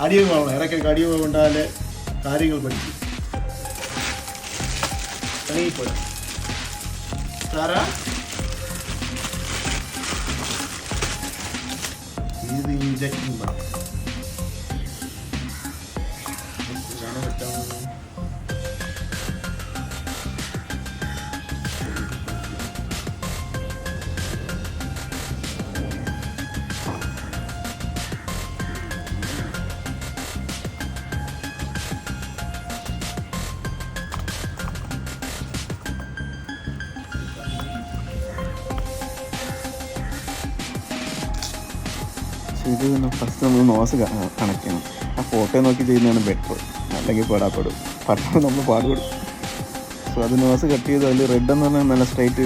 അടിയും വേണം, ഇടയ്ക്കൊക്കെ അടിയും കൊണ്ടാല് കാര്യങ്ങൾ പഠിക്കും. ഇറങ്ങിപ്പോയി സാറാ. ഇത് ഇഞ്ചക്ഷൻ വേണം. ഇത് ഫസ്റ്റ് നമ്മൾ നോസ് കണക്ട് ചെയ്യണം. ആ ഫോട്ടോ നോക്കി ചെയ്യുന്നതാണ് ബെറ്റർ, അല്ലെങ്കിൽ പെടാപ്പെടും. പെട്ടെന്ന് നമ്മൾ പാടുപെടും. സോ അത് നോസ് കട്ട് ചെയ്ത് അതിൽ റെഡ് എന്ന് പറഞ്ഞാൽ നല്ല സ്ട്രൈറ്റ്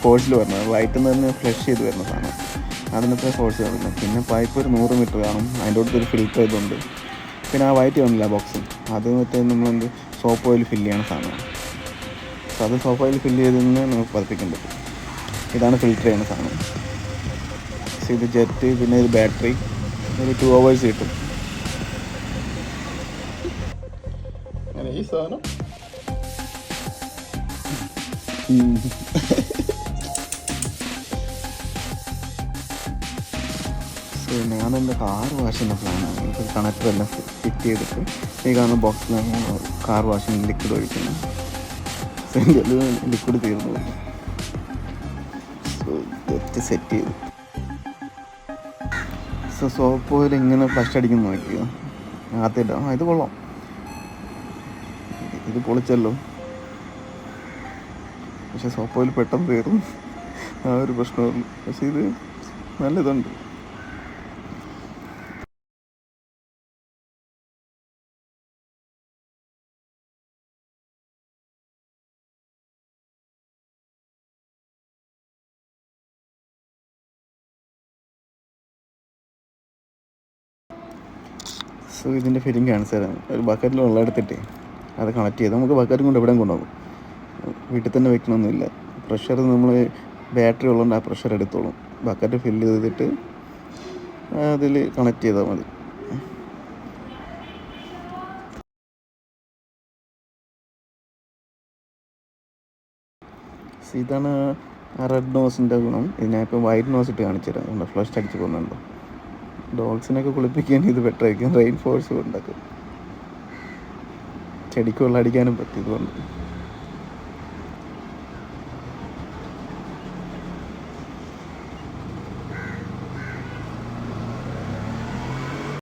ഫോഴ്സിൽ വരണം, വൈറ്റ് എന്ന് പറഞ്ഞാൽ ഫ്ലഷ് ചെയ്ത് വരുന്ന സാധനം, അതിനൊക്കെ ഫോഴ്സ് വരുന്നത്. പിന്നെ പൈപ്പ് ഒരു 100 മീറ്റർ കാണും, അതിൻ്റെ അടുത്ത് ഒരു ഫിൽറ്റർ ചെയ്തുണ്ട്. പിന്നെ ആ വൈറ്റ് വന്നില്ല ബോക്സ്, അത് മറ്റേ നമ്മളെന്ത് സോപ്പ് ഓയിൽ ഫില്ല് ചെയ്യണ സാധനമാണ്. സോ അത് സോപ്പ് ഓയിൽ ഫില്ല് ചെയ്ത് തന്നെ നമുക്ക് പതിപ്പിക്കാൻ പറ്റും. ഇതാണ് ഫിൽറ്റർ ചെയ്യുന്ന സാധനം. ഇത് ജെറ്റ്, പിന്നെ ഇത് ബാറ്ററി, ഒരു 2 hours കിട്ടും. അങ്ങനെ ഈ സാധനം സോ ഞാനെൻ്റെ കാർ വാഷിൻ്റെ പ്ലാനാണ്. ഇപ്പോൾ കണക്ടറെല്ലാം ഫിറ്റ് ചെയ്തിട്ട് ഈ കാണുന്ന ബോക്സിലാണ് കാർ വാഷിന് ലിക്വിഡ് ഒഴിക്കുന്നത്. സോ എൻ്റെ ലിക്വിഡ് തീർന്നു പോയി. സോ ജെറ്റ് സെറ്റ് ചെയ്തു. സോ സോപ്പ് ഓയിൽ ഇങ്ങനെ ഫ്ലഷ് അടിക്കുന്നു നോക്കിയോ, ആദ്യമായിട്ട്. ഇത് കൊള്ളാം, ഇത് പൊളിച്ചല്ലോ. പക്ഷെ സോപ്പ് ഓയിൽ പെട്ടെന്ന് തീർന്നു, ആ ഒരു പ്രശ്നമുള്ളൂ. പക്ഷെ ഇത് നല്ലതുണ്ട്. സോ ഇതിൻ്റെ ഫിറ്റിംഗ് കാണിച്ചു തരാം. ഒരു ബക്കറ്റിൽ വെള്ളം എടുത്തിട്ട് അത് കണക്ട് ചെയ്ത് നമുക്ക് ബക്കറ്റും കൊണ്ട് എവിടെയും കൊണ്ടുപോകും. വീട്ടിൽ തന്നെ വെക്കണമെന്നില്ല. പ്രഷർ നമ്മൾ ബാറ്ററി ഉള്ളതുകൊണ്ട് ആ പ്രഷർ എടുത്തോളും. ബക്കറ്റ് ഫില്ല് ചെയ്തിട്ട് അതിൽ കണക്ട് ചെയ്താൽ മതി. ഇതാണ് റെഡ് നോസിൻ്റെ ഗുണം. ഇതിനിപ്പോൾ വൈറ്റ് നോസ് ഇട്ട് കാണിച്ചു തരാം. അതുകൊണ്ട് ഫ്ലഷ് അടിച്ച് പോകുന്നുണ്ടോ. ഡോഗ്സിനൊക്കെ കുളിപ്പിക്കാൻ ഇത് ബെറ്ററായിരിക്കും. റെയിൻ ഫോഴ്സ് ഉണ്ടാക്കും, ചെടിക്ക് വെള്ളം അടിക്കാനും പറ്റും ഇതുകൊണ്ട്.